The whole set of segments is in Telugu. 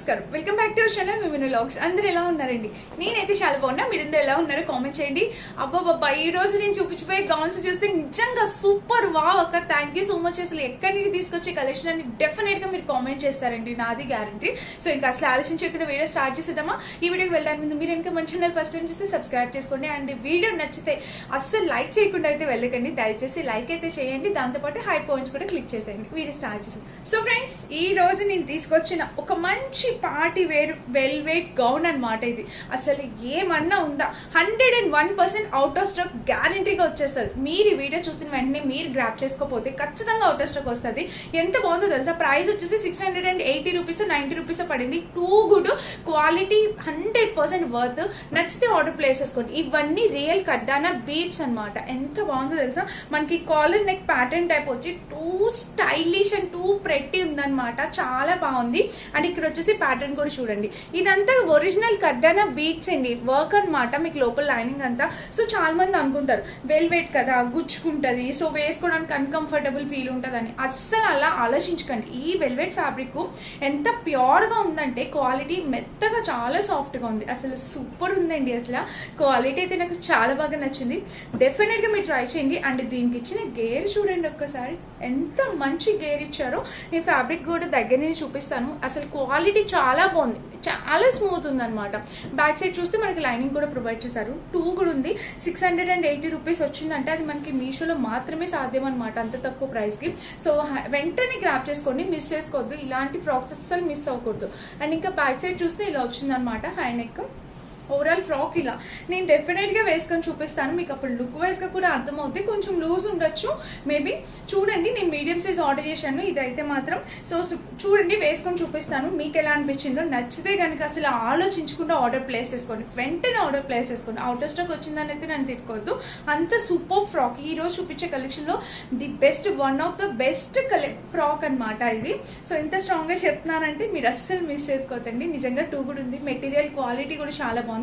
నమస్కారం, welcome back to our channel women vlogs. అందరూ ఎలా ఉన్నారండి? నేనైతే చాలా బాగున్నా. మీరందరూ ఎలా ఉన్నారో కామెంట్ చేయండి. అబ్బాబ్బా, ఈ రోజు నేను చూపించిపోయే గౌన్స్ చూస్తే నిజంగా సూపర్ వావ్ అక్క, థ్యాంక్ యూ సో మచ్. అసలు ఎక్కడి నుంచి తీసుకొచ్చే కలెక్షన్ అని డెఫినెట్ గా మీరు కామెంట్ చేస్తారండి, నాది గ్యారంటీ. సో ఇంకా అసలు ఆలోచించకుండా వీడియో స్టార్ట్ చేసేద్దామా? ఈ వీడియోకి వెళ్ళడానికి ముందు మీరు ఇంకా మన ఛానల్ ఫస్ట్ టైం చేస్తే సబ్స్క్రైబ్ చేసుకోండి. అండ్ వీడియో నచ్చితే అస్సలు లైక్ చేయకుండా అయితే వెళ్ళకండి, దయచేసి లైక్ అయితే చేయండి. దాంతోపాటు హై పాయింట్స్ కూడా క్లిక్ చేసేయండి. వీడియో స్టార్ట్ చేసి సో ఫ్రెండ్స్, ఈ రోజు నేను తీసుకొచ్చిన ఒక మంచి పార్టీ వేర్ వెల్వెట్ గౌన్ అన్నమాట. ఇది అసలు ఏమన్నా ఉందా, 101% అవుట్ ఆఫ్ స్టాక్ గ్యారంటీగా వచ్చేస్తుంది. మీరు ఈ వీడియో చూస్తున్న వెంటనే మీరు గ్రాప్ చేసుకోకపోతే ఖచ్చితంగా అవుట్ ఆఫ్ స్టాక్ వస్తుంది. ఎంత బాగుందో తెలుసా? ప్రైస్ వచ్చేసి 680 రూపీస్ 90 రూపీస్ పడింది. Too good quality, 100% worth. నచ్చితే ఆర్డర్ ప్లేస్ చేసుకోండి. ఇవన్నీ రియల్ కడ్డానా బీట్స్ అన్నమాట. ఎంత బాగుందో తెలుసా? మనకి కాలర్ నెక్ ప్యాటర్న్ టైప్ వచ్చి two stylish and two pretty ఉందన్నమాట. చాలా బాగుంది. అండ్ ఇక్కడ వచ్చేసి ప్యాటర్న్ కూడా చూడండి. ఇదంతా ఒరిజినల్ కడ్డానా బీట్స్ అండి, వర్క్ అన్నమాట. మీకు లోపల లైనింగ్ అంతా. సో చాలా మంది అనుకుంటారు వెల్వెట్ కదా, గుచ్చుకుంటది, సో వేసుకోవడానికి అన్కంఫర్టబుల్ ఫీల్ ఉంటదని. అస్సలు అలా ఆలోచించకండి. ఈ వెల్వెట్ ఫ్యాబ్రిక్ ఎంత ప్యూర్ గా ఉందంటే క్వాలిటీ మెత్తగా చాలా సాఫ్ట్ గా ఉంది. అసలు సూపర్ ఉందండి. అసలు క్వాలిటీ అయితే నాకు చాలా బాగా నచ్చింది. డెఫినెట్ గా మీరు ట్రై చేయండి. అండ్ దీనికి ఇచ్చిన గేర్ చూడండి ఒక్కసారి, ఎంత మంచి గేర్ ఇచ్చారో. నేను ఫ్యాబ్రిక్ కూడా దగ్గర నుంచి చూపిస్తాను. అసలు క్వాలిటీ చాలా బాగుంది, చాలా స్మూత్ ఉంది అనమాట. బ్యాక్ సైడ్ చూస్తే మనకి లైనింగ్ కూడా ప్రొవైడ్ చేశారు. టూ కూడా ఉంది. 680 రూపీస్ వచ్చిందంటే అది మనకి మీషోలో మాత్రమే సాధ్యం అనమాట, అంత తక్కువ ప్రైస్ కి. సో వెంటనే గ్రాప్ చేసుకోండి, మిస్ చేసుకోవద్దు. ఇలాంటి ఫ్రాక్స్ అస్సలు మిస్ అవ్వకూడదు. అండ్ ఇంకా బ్యాక్ సైడ్ చూస్తే ఇలా వచ్చిందనమాట హై నెక్. ఓవరాల్ ఫ్రాక్ ఇలా నేను డెఫినెట్ గా వేసుకొని చూపిస్తాను, మీకు అప్పుడు లుక్ వైజ్ గా కూడా అర్థమవుతుంది. కొంచెం లూజ్ ఉండొచ్చు మేబీ. చూడండి, నేను మీడియం సైజ్ ఆర్డర్ చేశాను. ఇదైతే మాత్రం సో చూడండి, వేసుకొని చూపిస్తాను. మీకు ఎలా అనిపించిందో, నచ్చితే కనుక అసలు ఆలోచించకుండా ఆర్డర్ ప్లేస్ చేసుకోండి. వెంటనే ఆర్డర్ ప్లేస్ చేసుకోండి. అవుట్ ఆఫ్ స్టాక్ వచ్చిందని అయితే నన్ను తిట్టుకోవద్దు. అంత సూపర్ ఫ్రాక్. ఈ రోజు చూపించే కలెక్షన్ లో the best, one of the best frock అనమాట ఇది. సో ఇంత స్ట్రాంగ్ గా చెప్తున్నానంటే మీరు అస్సలు మిస్ చేసుకోవద్దండి. నిజంగా టూ కూడా ఉంది. మెటీరియల్ క్వాలిటీ కూడా చాలా బాగుంది.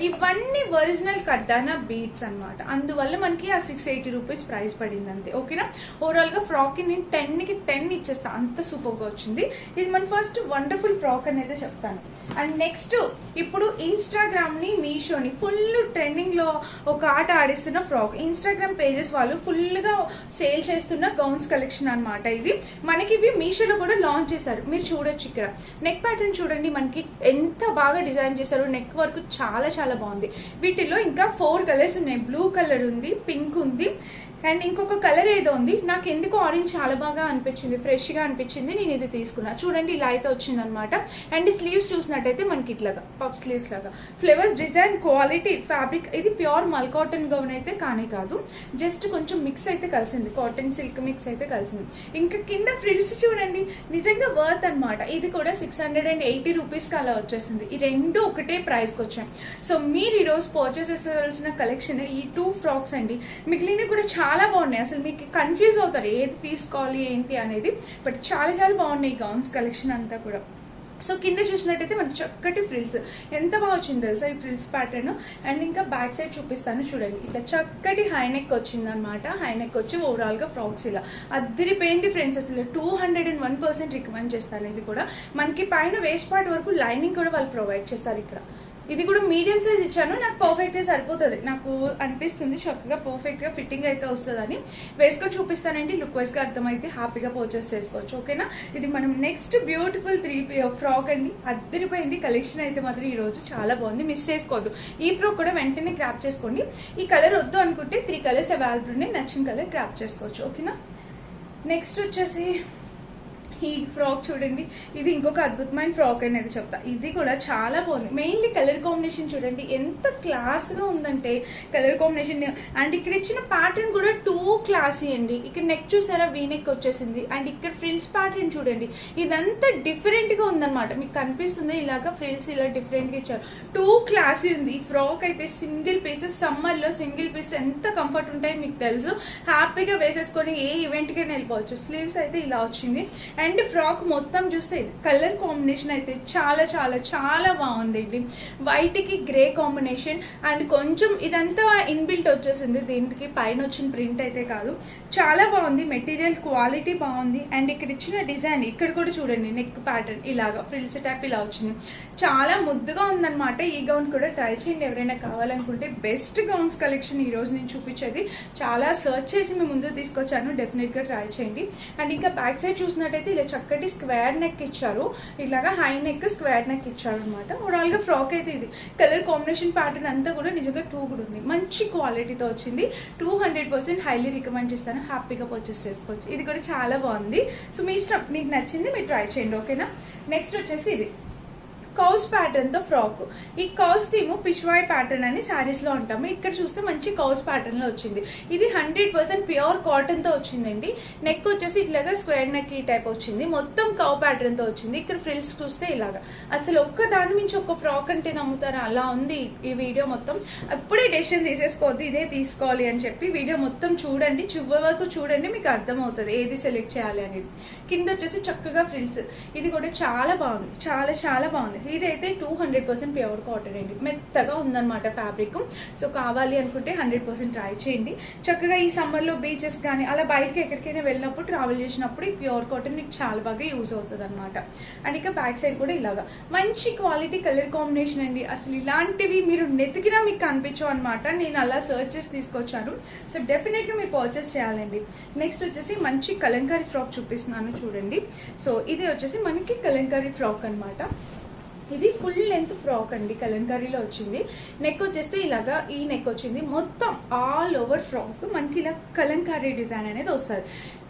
ఇవన్నీ ఒరిజినల్ కడ్డానా బీట్స్ అన్నమాట. అందువల్ల మనకి ఆ 680 రూపీస్ ప్రైస్ పడింది అంతే. ఓకేనా? ఓవరాల్ గా ఫ్రాక్ కి నేను 10కి 10 ఇచ్చేస్తా, అంత సూపర్ గా వచ్చింది. ఇది మన ఫస్ట్ వండర్ఫుల్ ఫ్రాక్ అనేది చెప్తాను. అండ్ నెక్స్ట్, ఇప్పుడు ఇన్స్టాగ్రామ్ ని, మీషోని ఫుల్ ట్రెండింగ్ లో ఒక ఆట ఆడిస్తున్న ఫ్రాక్. ఇన్స్టాగ్రామ్ పేజెస్ వాళ్ళు ఫుల్ గా సేల్ చేస్తున్న గౌన్స్ కలెక్షన్ అన్నమాట. ఇది మనకి ఇవి మీషోలో కూడా లాంచ్ చేశారు. మీరు చూడొచ్చు. ఇక్కడ నెక్ ప్యాటర్న్ చూడండి, మనకి ఎంత బాగా డిజైన్ చేశారు. నెక్ వర్క్ చాలా చాలా బాగుంది. వీటిలో ఇంకా 4 కలర్స్ ఉన్నాయి. బ్లూ కలర్ ఉంది, పింక్ ఉంది, అండ్ ఇంకొక కలర్ ఏదో ఉంది. నాకు ఎందుకు ఆరెంజ్ చాలా బాగా అనిపించింది, ఫ్రెష్ గా అనిపించింది. నేను ఇది తీసుకున్నా. చూడండి, ఇలా అయితే వచ్చింది అనమాట. అండ్ స్లీవ్స్ చూసినట్టయితే మనకి ఇట్లాగా పఫ్ స్లీవ్స్ లాగా ఫ్లవర్స్ డిజైన్, క్వాలిటీ ఫ్యాబ్రిక్. ఇది ప్యూర్ మల్ కాటన్ గౌన్ అయితే కానీ కాదు, జస్ట్ కొంచెం మిక్స్ అయితే కలిసింది, కాటన్ సిల్క్ మిక్స్ అయితే కలిసింది. ఇంకా కింద ఫ్రిల్స్ చూడండి, నిజంగా వర్త్ అనమాట. ఇది కూడా 680 రూపీస్ కి అలా వచ్చేసింది. ఈ రెండు ఒకటే ప్రైస్ కి వచ్చాయి. సో మీరు ఈ రోజు పర్చేస్ చేయాల్సిన కలెక్షన్ ఈ 2 ఫ్రాక్స్ అండి. మిగిలినవి కూడా చాలా బాగున్నాయి. అసలు మీకు కన్ఫ్యూజ్ అవుతారు ఏది తీసుకోవాలి ఏంటి అనేది, బట్ చాలా చాలా బాగున్నాయి ఈ గౌన్స్ కలెక్షన్ అంతా కూడా. సో కింద చూసినట్టయితే మనకి చక్కటి ఫ్రిల్స్, ఎంత బాగా వచ్చింది తెలుసా ఈ ఫ్రిల్స్ ప్యాటర్న్. అండ్ ఇంకా బ్యాక్ సైడ్ చూపిస్తాను చూడండి. ఇట్లా చక్కటి హై నెక్ వచ్చింది అనమాట. హై నెక్ వచ్చి ఓవరాల్ గా ఫ్రాక్స్ ఇలా అద్దరిపోయింది ఫ్రెండ్స్. అసలు 201% రికమెండ్ చేస్తాను. ఇది కూడా మనకి పైన వేస్ట్ పార్ట్ వరకు లైనింగ్ కూడా వాళ్ళు ప్రొవైడ్ చేస్తారు. ఇక్కడ ఇది కూడా మీడియం సైజ్ ఇచ్చాను. నాకు పర్ఫెక్ట్ గా సరిపోతుంది, నాకు అనిపిస్తుంది చక్కగా పర్ఫెక్ట్ గా ఫిట్టింగ్ అయితే వస్తుందని. వేసుకొని చూపిస్తానండి, లుక్ వైజ్ గా అర్థమైతే హ్యాపీగా పర్చేస్ చేసుకోవచ్చు. ఓకేనా? ఇది మనం నెక్స్ట్ బ్యూటిఫుల్ 3 ఫ్రాక్ అండి. అద్దరిపోయింది కలెక్షన్ అయితే మాత్రం ఈ రోజు చాలా బాగుంది, మిస్ చేసుకోవద్దు. ఈ ఫ్రాక్ కూడా వెంటనే గ్రాప్ చేసుకోండి. ఈ కలర్ వద్దు అనుకుంటే 3 కలర్స్ అవైలబుల్ ఉన్నాయి, నచ్చిన కలర్ గ్రాప్ చేసుకోవచ్చు. ఓకేనా? నెక్స్ట్ వచ్చేసి ఈ ఫ్రాక్ చూడండి. ఇది ఇంకొక అద్భుతమైన ఫ్రాక్ అనేది చెప్తా. ఇది కూడా చాలా బాగుంది. మెయిన్లీ కలర్ కాంబినేషన్ చూడండి, ఎంత క్లాస్ గా ఉందంటే కలర్ కాంబినేషన్. అండ్ ఇక్కడ ఇచ్చిన ప్యాటర్న్ కూడా 2 క్లాసీ అండి. ఇక్కడ నెక్ చూసారా, వీ నెక్ వచ్చేసింది. అండ్ ఇక్కడ ఫ్రిల్స్ ప్యాటర్న్ చూడండి, ఇదంతా డిఫరెంట్ గా ఉందన్నమాట. మీకు కనిపిస్తుంది ఇలాగా ఫ్రిల్స్ ఇలా డిఫరెంట్ గా ఇచ్చారు. 2 క్లాసీ ఉంది ఈ ఫ్రాక్ అయితే. సింగిల్ పీసెస్, సమ్మర్ లో సింగిల్ పీస్ ఎంత కంఫర్ట్ ఉంటాయి మీకు తెలుసు. హ్యాపీగా వేసేసుకొని ఏ ఈవెంట్ కి వెళ్ళిపోవచ్చు. స్లీవ్స్ అయితే ఇలా వచ్చింది. అండ్ ఫ్రాక్ మొత్తం చూస్తే కలర్ కాంబినేషన్ అయితే చాలా చాలా చాలా బాగుంది ఇది. వైట్ కి గ్రే కాంబినేషన్ అండ్ కొంచెం ఇదంతా ఇన్బిల్ట్ వచ్చేసింది దీనికి, పైన వచ్చిన ప్రింట్ అయితే కాదు. చాలా బాగుంది, మెటీరియల్ క్వాలిటీ బాగుంది. అండ్ ఇక్కడ ఇచ్చిన డిజైన్ ఇక్కడ కూడా చూడండి, నెక్ ప్యాటర్న్ ఇలాగా ఫ్రిల్స్ టైప్ ఇలా వచ్చింది, చాలా ముద్దుగా ఉందన్నమాట. ఈ గౌన్ కూడా ట్రై చేయండి ఎవరైనా కావాలనుకుంటే. బెస్ట్ గౌన్స్ కలెక్షన్ ఈ రోజు నేను చూపించేది, చాలా సర్చ్ చేసి మీ ముందు తీసుకొచ్చాను, డెఫినెట్ గా ట్రై చేయండి. అండ్ ఇంకా బ్యాక్ సైడ్ చూసినట్టయితే ఇలా చక్కటి స్క్వేర్ నెక్ ఇచ్చారు, ఇలాగా హై నెక్ స్క్వేర్ నెక్ ఇచ్చారు అనమాట. ఓవరాల్ గా ఫ్రాక్ అయితే ఇది. కలర్ కాంబినేషన్ ప్యాటర్న్ అంతా కూడా నిజంగా టూ కూడా ఉంది, మంచి క్వాలిటీతో వచ్చింది. 200% హైలీ రికమెండ్ చేస్తాను, హ్యాపీగా పర్చేస్ చేసుకోవచ్చు. ఇది కూడా చాలా బాగుంది. సో మీ ఇష్టం, మీకు నచ్చింది మీరు ట్రై చేయండి, ఓకేనా. నెక్స్ట్ వచ్చేసి ఇది కౌస్ ప్యాటర్న్ తో ఫ్రాక్. ఈ కౌస్ థీమ్ పిష్వాయ్ ప్యాటర్న్ అని సారీస్ లో ఉంటాము, ఇక్కడ చూస్తే మంచి కౌస్ ప్యాటర్న్ లో వచ్చింది. ఇది 100% ప్యూర్ కాటన్ తో వచ్చిందండి. నెక్ వచ్చేసి ఇట్లాగా స్క్వేర్ నెక్ ఈ టైప్ వచ్చింది, మొత్తం కౌ ప్యాటర్న్ తో వచ్చింది. ఇక్కడ ఫ్రిల్స్ చూస్తే ఇలాగా, అసలు ఒక్క దాని నుంచి ఒక ఫ్రాక్ అంటే నమ్ముతారా, అలా ఉంది ఈ వీడియో మొత్తం. అప్పుడే డెసిషన్ తీసేసుకోవద్దు ఇదే తీసుకోవాలి అని చెప్పి. వీడియో మొత్తం చూడండి, చివరి వరకు చూడండి, మీకు అర్థమవుతుంది ఏది సెలెక్ట్ చేయాలి అనేది. కింద వచ్చేసి చక్కగా ఫ్రిల్స్, ఇది కూడా చాలా బాగుంది, చాలా చాలా బాగుంది. ఇదైతే 200% ప్యూర్ కాటన్ అండి, మెత్తగా ఉందన్నమాట ఫ్యాబ్రిక్. సో కావాలి అనుకుంటే 100% ట్రై చేయండి. చక్కగా ఈ సమ్మర్ లో బీచెస్ కానీ అలా బయటకి ఎక్కడికైనా వెళ్ళినప్పుడు ట్రావెల్ చేసినప్పుడు ఈ ప్యూర్ కాటన్ మీకు చాలా బాగా యూజ్ అవుతుంది అనమాట. అండ్ ఇక బ్యాక్ సైడ్ కూడా ఇలాగా మంచి క్వాలిటీ కలర్ కాంబినేషన్ అండి. అసలు ఇలాంటివి మీరు నెతికినా మీకు కనిపించవు అనమాట, నేను అలా సర్చ్ చేసి తీసుకొచ్చాను. సో డెఫినెట్ గా మీరు పర్చేస్ చేయాలండి. నెక్స్ట్ వచ్చేసి మంచి కలంకారీ ఫ్రాక్ చూపిస్తున్నాను చూడండి. సో ఇది వచ్చేసి మనకి కలంకారీ ఫ్రాక్ అనమాట. ఇది ఫుల్ లెంత్ ఫ్రాక్ అండి, కలంకారీలో వచ్చింది. నెక్ వచ్చేస్తే ఇలాగా ఈ నెక్ వచ్చింది, మొత్తం ఆల్ ఓవర్ ఫ్రాక్ మనకి ఇలా కలంకారీ డిజైన్ అనేది వస్తుంది.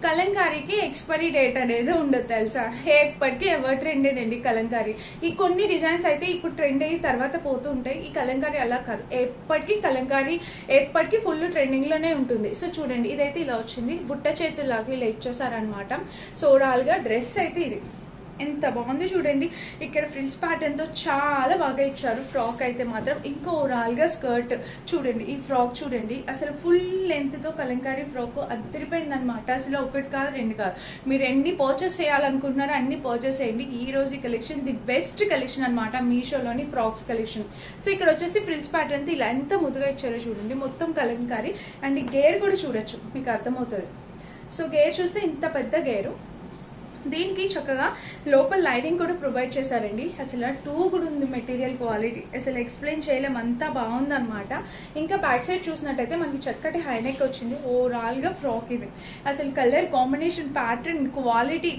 కలంకారీకి ఎక్స్పైరీ డేట్ అనేది ఉండదు తెలుసా, ఎప్పటికీ ఎవర్ ట్రెండెడ్ అండి కలంకారీ. ఈ కొన్ని డిజైన్స్ అయితే ఇప్పుడు ట్రెండ్ అయ్యి తర్వాత పోతూ ఉంటాయి, ఈ కలంకారీ అలా కాదు, ఎప్పటికీ కలంకారీ ఎప్పటికీ ఫుల్ ట్రెండింగ్ లోనే ఉంటుంది. సో చూడండి, ఇదైతే ఇలా వచ్చింది, బుట్ట చేతుల్లాగా ఇలా ఇచ్చేసారనమాట. సో ఓవరాల్ గా డ్రెస్ అయితే ఇది ఎంత బాగుంది చూడండి. ఇక్కడ ఫ్రిల్స్ ప్యాటర్న్ తో చాలా బాగా ఇచ్చారు ఫ్రాక్ అయితే మాత్రం. ఇంకా ఓవరాల్ గా స్కర్ట్ చూడండి, ఈ ఫ్రాక్ చూడండి, అసలు ఫుల్ లెంత్ తో కలంకారీ ఫ్రాక్ అదిరిపోయింది అనమాట. అసలు ఒకటి కాదు రెండు కాదు, మీరు ఎన్ని పర్చేస్ చేయాలనుకుంటున్నారో అన్ని పర్చేస్ చేయండి. ఈ రోజు ఈ కలెక్షన్ ది బెస్ట్ కలెక్షన్ అనమాట, మీషోలోని ఫ్రాక్స్ కలెక్షన్. సో ఇక్కడ వచ్చేసి ఫ్రిల్స్ ప్యాటర్న్ తో ఇలా ఎంత ముద్దుగా ఇచ్చారో చూడండి, మొత్తం కలంకారీ. అండ్ గేర్ కూడా చూడొచ్చు, మీకు అర్థమవుతుంది. సో గేర్ చూస్తే ఇంత పెద్ద గేరు, దీనికి చక్కగా లోపల లైటింగ్ కూడా ప్రొవైడ్ చేశారండి. అసలు టూ కూడా ఉంది, మెటీరియల్ క్వాలిటీ అసలు ఎక్స్ప్లెయిన్ చేయలేం, అంతా బాగుందన్నమాట. ఇంకా బ్యాక్ సైడ్ చూసినట్టయితే మనకి చక్కటి హైనెక్ వచ్చింది. ఓవరాల్ గా ఫ్రాక్ ఇది, అసలు కలర్ కాంబినేషన్ ప్యాటర్న్ క్వాలిటీ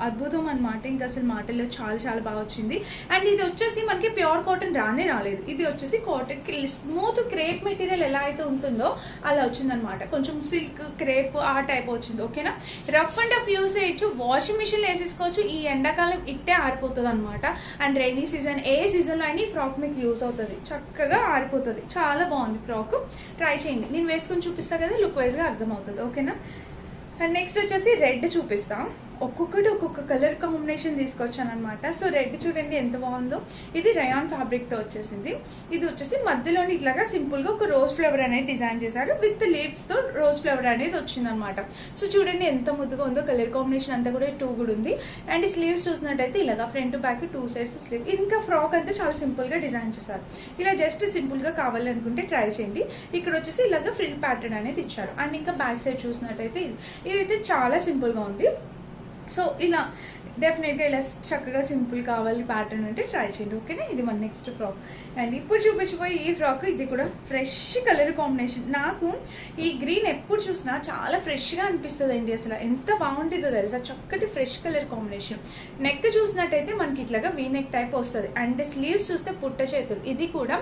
అద్భుతం అనమాట. ఇంకా అసలు మాటల్లో చాలా చాలా బాగా వచ్చింది. అండ్ ఇది వచ్చేసి మనకి ప్యూర్ కాటన్ రాలేదు, ఇది వచ్చేసి కాటన్ స్మూత్ క్రేప్ మెటీరియల్ ఎలా అయితే ఉంటుందో అలా వచ్చిందనమాట. కొంచెం సిల్క్ క్రేప్ ఆ టైప్ వచ్చింది, ఓకేనా. రఫ్ అండ్ టఫ్ యూస్ చేయొచ్చు, వాషింగ్ మిషన్ వేసేసుకోవచ్చు. ఈ ఎండాకాలం ఇట్టే ఆరిపోతుంది అనమాట. And rainy season A season లో అయినా ఈ ఫ్రాక్ మీకు యూజ్ అవుతుంది, చక్కగా ఆరిపోతుంది. చాలా బాగుంది ఫ్రాక్, ట్రై చేయండి. నేను వేసుకుని చూపిస్తా కదా, లుక్ వైజ్ గా అర్థమవుతుంది, ఓకేనా. అండ్ నెక్స్ట్ వచ్చేసి రెడ్ చూపిస్తా. ఒక్కొక్కటి ఒక్కొక్క కలర్ కాంబినేషన్ తీసుకొచ్చాను అనమాట. సో రెడ్ చూడండి ఎంత బాగుందో, ఇది రయాన్ ఫ్యాబ్రిక్ తో వచ్చేసింది. ఇది వచ్చేసి మధ్యలోని ఇట్లాగా సింపుల్ గా ఒక రోజ్ ఫ్లవర్ అనేది డిజైన్ చేశారు, విత్ లీవ్స్ తో రోజ్ ఫ్లవర్ అనేది వచ్చింది అనమాట. సో చూడండి ఎంత ముద్దుగా ఉందో, కలర్ కాంబినేషన్ అంతా కూడా టూ కూడా ఉంది. అండ్ స్లీవ్స్ చూసినట్టయితే ఇలాగా ఫ్రంట్ బ్యాక్ 2 సైడ్స్ స్లీవ్. ఇది ఇంకా ఫ్రాక్ అంతా చాలా సింపుల్ గా డిజైన్ చేశారు. ఇలా జస్ట్ సింపుల్ గా కావాలనుకుంటే ట్రై చేయండి. ఇక్కడ వచ్చేసి ఇలాగా ఫ్రిల్ ప్యాటర్న్ అనేది ఇచ్చారు. అండ్ ఇంకా బ్యాక్ సైడ్ చూసినట్టయితే ఇదైతే చాలా సింపుల్ గా ఉంది. సో ఇలా డెఫినెట్గా ఇలా చక్కగా సింపుల్ కావాలి ప్యాటర్న్ అంటే ట్రై చేయండి, ఓకేనా. ఇది మన నెక్స్ట్ ఫ్రాక్. అండ్ ఇప్పుడు చూపించిపోయి ఈ ఫ్రాక్, ఇది కూడా ఫ్రెష్ కలర్ కాంబినేషన్. నాకు ఈ గ్రీన్ ఎప్పుడు చూసినా చాలా ఫ్రెష్గా అనిపిస్తుంది అండి, అసలు ఎంత బాగుంటుందో తెలుసా, చక్కటి ఫ్రెష్ కలర్ కాంబినేషన్. నెక్ చూసినట్టయితే మనకి ఇట్లాగా వీ నెక్ టైప్ వస్తుంది. అండ్ స్లీవ్స్ చూస్తే పుట్ట చేతులు. ఇది కూడా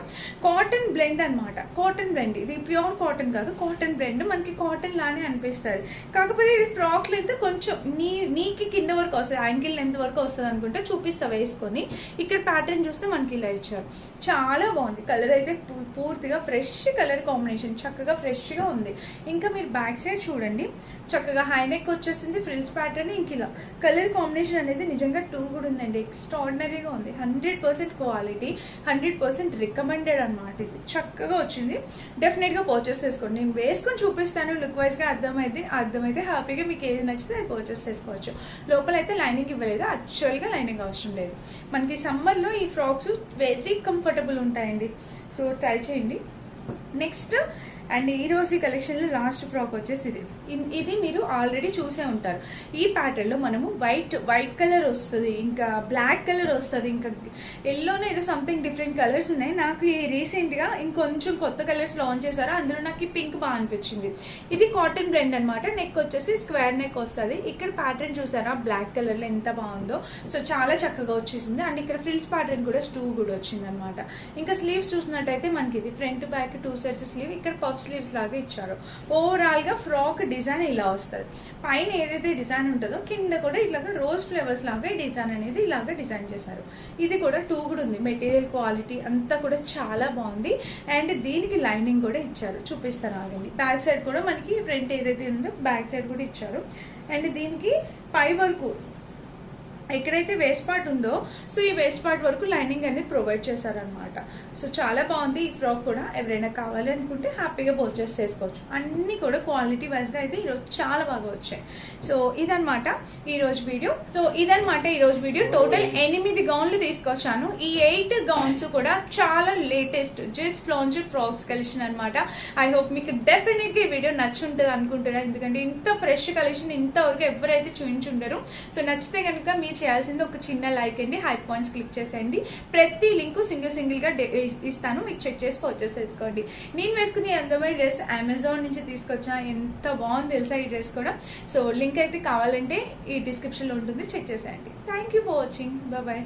కాటన్ బ్లెండ్ అనమాట, కాటన్ బ్లెండ్. ఇది ప్యూర్ కాటన్ కాదు, కాటన్ బ్లెండ్. మనకి కాటన్ లానే అనిపిస్తుంది, కాకపోతే ఇది ఫ్రాక్ లెంత్ కొంచెం నీకి కింద వరకు వస్తుంది, యాంగిల్ లెంత్ వరకు వస్తుంది అనుకుంటే చూపిస్తా వేసుకొని. ఇక్కడ ప్యాటర్న్ చూస్తే మనకి ఇలా ఇచ్చారు, చాలా బాగుంది. కలర్ అయితే పూర్తిగా ఫ్రెష్ కలర్ కాంబినేషన్, చక్కగా ఫ్రెష్ గా ఉంది. ఇంకా మీరు బ్యాక్ సైడ్ చూడండి, చక్కగా హై నెక్ వచ్చేసింది, ఫ్రిల్స్ ప్యాటర్న్. ఇంక ఇలా కలర్ కాంబినేషన్ అనేది నిజంగా టూ కూడా ఉందండి, ఎక్స్ట్రాడినరీగా ఉంది. 100% క్వాలిటీ, 100% రికమెండెడ్ అనమాట. ఇది చక్కగా వచ్చింది, డెఫినెట్ గా పర్చేస్ చేసుకోండి. నేను వేసుకొని చూపిస్తాను, లుక్ వైజ్ గా అర్థమైతే హ్యాపీగా మీకు ఏది నచ్చితే అది పర్చేస్ చేసుకోవచ్చు. లోపల అయితే లైనింగ్ ఇవ్వలేదు, యాక్చువల్గా లైనింగ్ అవసరం లేదు. మనకి సమ్మర్లో ఈ ఫ్రాక్స్ వెరీ కంఫర్టబుల్ ఉంటాయండి, సో ట్రై చేయండి. నెక్స్ట్ అండ్ ఈ రోజు ఈ కలెక్షన్లో లాస్ట్ ఫ్రాక్ వచ్చేసి ఇది మీరు ఆల్రెడీ చూసే ఉంటారు. ఈ ప్యాటర్న్లో మనము వైట్ కలర్ వస్తుంది, ఇంకా బ్లాక్ కలర్ వస్తుంది, ఇంకా ఎల్లోనే ఏదో సంథింగ్ డిఫరెంట్ కలర్స్ ఉన్నాయి. నాకు రీసెంట్గా ఇంకొంచెం కొత్త కలర్స్ లాంచ్ చేశారు, అందులో నాకు ఈ పింక్ బాగా అనిపించింది. ఇది కాటన్ బ్లెండ్ అనమాట. నెక్ వచ్చేసి స్క్వేర్ నెక్ వస్తుంది. ఇక్కడ ప్యాటర్న్ చూసారా బ్లాక్ కలర్లో ఎంత బాగుందో, సో చాలా చక్కగా వచ్చేసింది. అండ్ ఇక్కడ ఫ్రిల్స్ ప్యాటర్న్ కూడా కూడా వచ్చింది అనమాట. ఇంకా స్లీవ్స్ చూసినట్టయితే మనకి ఇది ఫ్రంట్ బ్యాక్ 2 సైడ్స్ స్లీవ్, ఇక్కడ పఫ్ స్లీవ్స్ లాగా ఇచ్చారు. ఓవరాల్ గా ఫ్రాక్ డిజైన్ ఇలా వస్తుంది. పైన ఏదైతే డిజైన్ ఉంటుందో కింద కూడా ఇట్లాగా రోజ్ ఫ్లేవర్స్ లాగా డిజైన్ అనేది ఇలాగా డిజైన్ చేశారు. ఇది కూడా కూడా ఉంది. మెటీరియల్ క్వాలిటీ అంతా కూడా చాలా బాగుంది. అండ్ దీనికి లైనింగ్ కూడా ఇచ్చారు, చూపిస్తాను ఆగండి. బ్యాక్ సైడ్ కూడా మనకి ఫ్రంట్ ఏదైతే ఉందో బ్యాక్ సైడ్ కూడా ఇచ్చారు. అండ్ దీనికి పై వరకు ఎక్కడైతే వేస్ట్ పార్ట్ ఉందో, సో ఈ వేస్ట్ పార్ట్ వరకు లైనింగ్ అనేది ప్రొవైడ్ చేశారనమాట. సో చాలా బాగుంది ఈ ఫ్రాక్ కూడా. ఎవరైనా కావాలి అనుకుంటే హ్యాపీగా పర్చేస్ చేసుకోవచ్చు. అన్ని కూడా క్వాలిటీ వైజ్ గా అయితే ఈరోజు చాలా బాగా వచ్చాయి. సో ఇదనమాట ఈరోజు వీడియో. టోటల్ 8 గౌన్లు తీసుకొచ్చాను. ఈ 8 గౌన్స్ కూడా చాలా latest just launch frocks collection అనమాట. ఐ హోప్ మీకు డెఫినెట్గా ఈ వీడియో నచ్చుంటుంది అనుకుంటున్నాను, ఎందుకంటే ఇంత ఫ్రెష్ కలెక్షన్ ఇంతవరకు ఎవరైతే చూపించుంటారు. సో నచ్చితే కనుక మీరు చేయాల్సింది ఒక చిన్న లైక్ అండి, హై పాయింట్స్ క్లిక్ చేసేయండి. ప్రతి లింక్ సింగిల్ గా ఇస్తాను, మీకు చెక్ చేసి పర్చేస్ చేసుకోండి. నేను వేసుకునే అందమైన డ్రెస్ అమెజాన్ నుంచి తీసుకొచ్చా, ఎంత బాగుంది తెలుసా ఈ డ్రెస్ కూడా. సో లింక్ అయితే కావాలంటే ఈ డిస్క్రిప్షన్ లో ఉంటుంది, చెక్ చేసేయండి. Thank you for watching, bye.